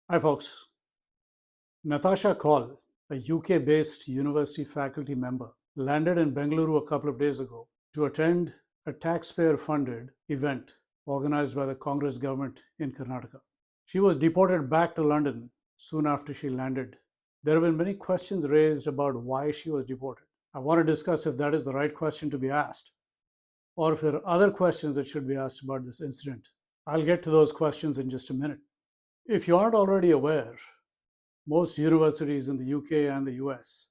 Hi, folks. Nitasha Kaul, a UK-based university faculty member, landed in Bengaluru a couple of days ago to attend a taxpayer-funded event organized by the Congress government in Karnataka. She was deported back to London soon after she landed. There have been many questions raised about why she was deported. I want to discuss if that is the right question to be asked, or if there are other questions that should be asked about this incident. I'll get to those questions in just a minute. If you aren't already aware, most universities in the UK and the US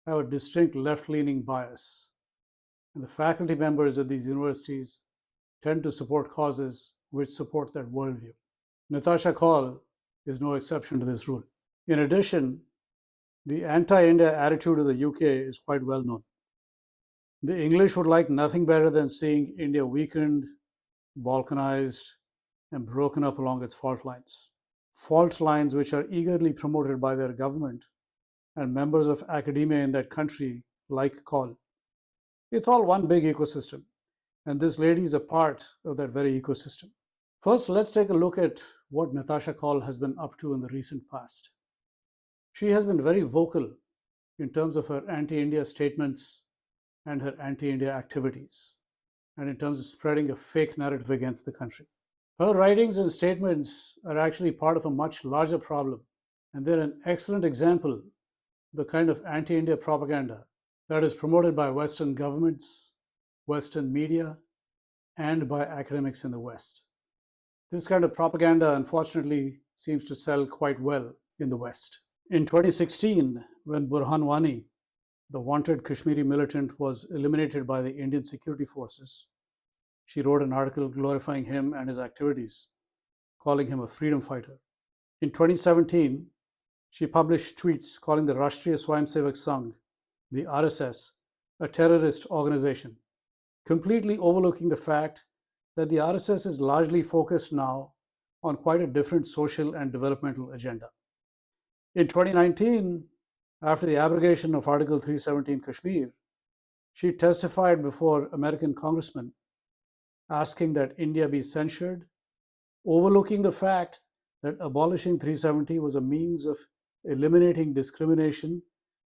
have a distinct left leaning bias, and the faculty members at these universities tend to support causes which support that worldview. Nitasha Kaul is no exception to this rule. In addition, the anti India attitude of the UK is quite well known. The English would like nothing better than seeing India weakened, balkanized, and broken up along its fault lines. Fault lines which are eagerly promoted by their government and members of academia in that country like Kaul. It's all one big ecosystem, and this lady is a part of that very ecosystem. First, let's take a look at what Nitasha Kaul has been up to in the recent past. She has been very vocal in terms of her anti-India statements and her anti-India activities, and in terms of spreading a fake narrative against the country. Her writings and statements are actually part of a much larger problem, and they're an excellent example of the kind of anti-India propaganda that is promoted by Western governments, Western media, and by academics in the West. This kind of propaganda, unfortunately, seems to sell quite well in the West. In 2016, when Burhan Wani, the wanted Kashmiri militant, was eliminated by the Indian security forces, she wrote an article glorifying him and his activities, calling him a freedom fighter. In 2017, she published tweets calling the Rashtriya Swayamsevak Sangh, the RSS, a terrorist organization, completely overlooking the fact that the RSS is largely focused now on quite a different social and developmental agenda. In 2019, after the abrogation of Article 370 in Kashmir, she testified before American congressmen asking that India be censured, overlooking the fact that abolishing 370 was a means of eliminating discrimination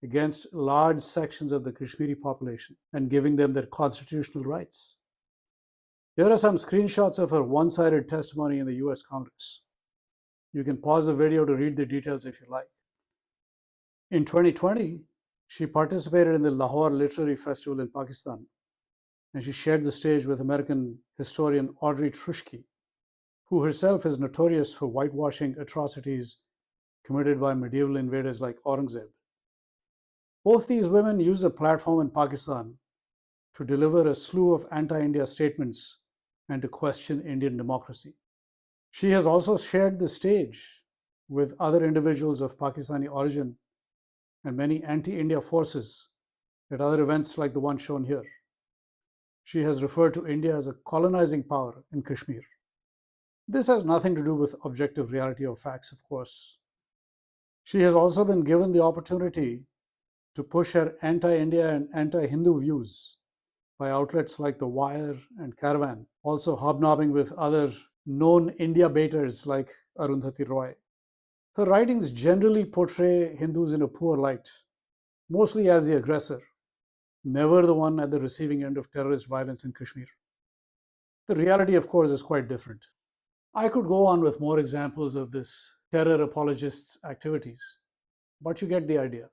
against large sections of the Kashmiri population and giving them their constitutional rights. Here are some screenshots of her one-sided testimony in the US Congress. You can pause the video to read the details if you like. In 2020, she participated in the Lahore Literary Festival in Pakistan, and she shared the stage with American historian Audrey Truschke, who herself is notorious for whitewashing atrocities committed by medieval invaders like Aurangzeb. Both these women used a platform in Pakistan to deliver a slew of anti-India statements and to question Indian democracy. She has also shared the stage with other individuals of Pakistani origin and many anti-India forces at other events like the one shown here. She has referred to India as a colonizing power in Kashmir. This has nothing to do with objective reality or facts, of course. She has also been given the opportunity to push her anti-India and anti-Hindu views by outlets like The Wire and Caravan, also hobnobbing with other known India baiters like Arundhati Roy. Her writings generally portray Hindus in a poor light, mostly as the aggressor, never the one at the receiving end of terrorist violence in Kashmir. The reality, of course, is quite different. I could go on with more examples of this terror apologists' activities, but you get the idea.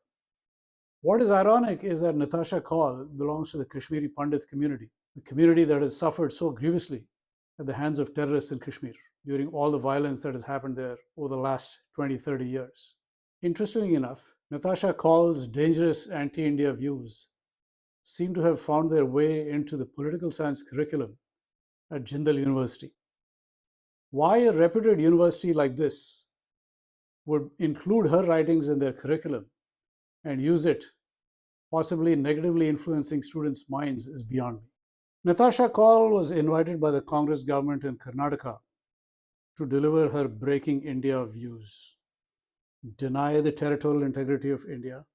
What is ironic is that Nitasha Kaul belongs to the Kashmiri Pandit community, the community that has suffered so grievously at the hands of terrorists in Kashmir during all the violence that has happened there over the last 20, 30 years. Interestingly enough, Nitasha Kaul's dangerous anti-India views seem to have found their way into the political science curriculum at Jindal University. Why a reputed university like this would include her writings in their curriculum and use it, possibly negatively influencing students' minds, is beyond me. Nitasha Kaul was invited by the Congress government in Karnataka to deliver her Breaking India views, deny the territorial integrity of India,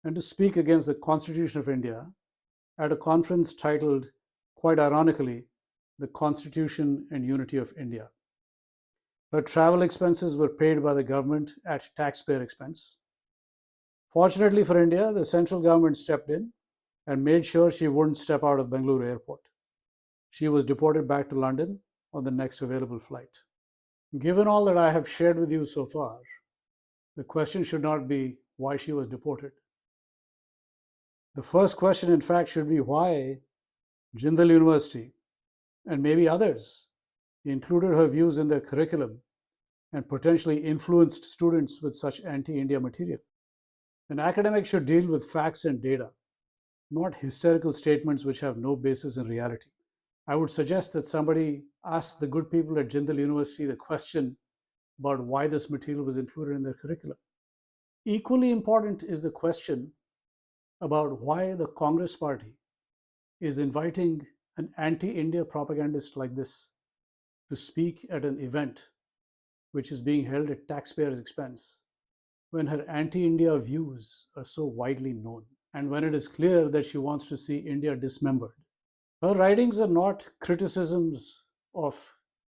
and to speak against the Constitution of India at a conference titled, quite ironically, The Constitution and Unity of India. Her travel expenses were paid by the government at taxpayer expense. Fortunately for India, the central government stepped in and made sure she wouldn't step out of Bengaluru airport. She was deported back to London on the next available flight. Given all that I have shared with you so far, the question should not be why she was deported. The first question, in fact, should be why Jindal University and maybe others included her views in their curriculum and potentially influenced students with such anti India material. An academic should deal with facts and data, not hysterical statements which have no basis in reality. I would suggest that somebody ask the good people at Jindal University the question about why this material was included in their curriculum. Equally important is the question about why the Congress party is inviting an anti India propagandist like this to speak at an event which is being held at taxpayers' expense when her anti India views are so widely known and when it is clear that she wants to see India dismembered. Her writings are not criticisms of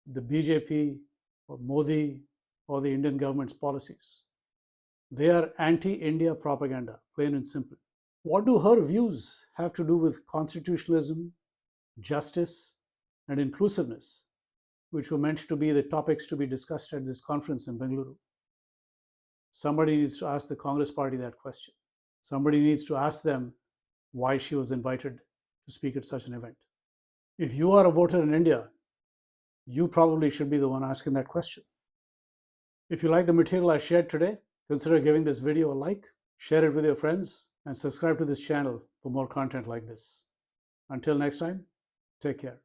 the BJP or Modi or the Indian government's policies. They are anti India propaganda, plain and simple. What do her views have to do with constitutionalism, justice, and inclusiveness, which were meant to be the topics to be discussed at this conference in Bengaluru? Somebody needs to ask the Congress party that question. Somebody needs to ask them why she was invited to speak at such an event. If you are a voter in India, you probably should be the one asking that question. If you like the material I shared today, consider giving this video a like, share it with your friends, and subscribe to this channel for more content like this. Until next time, take care.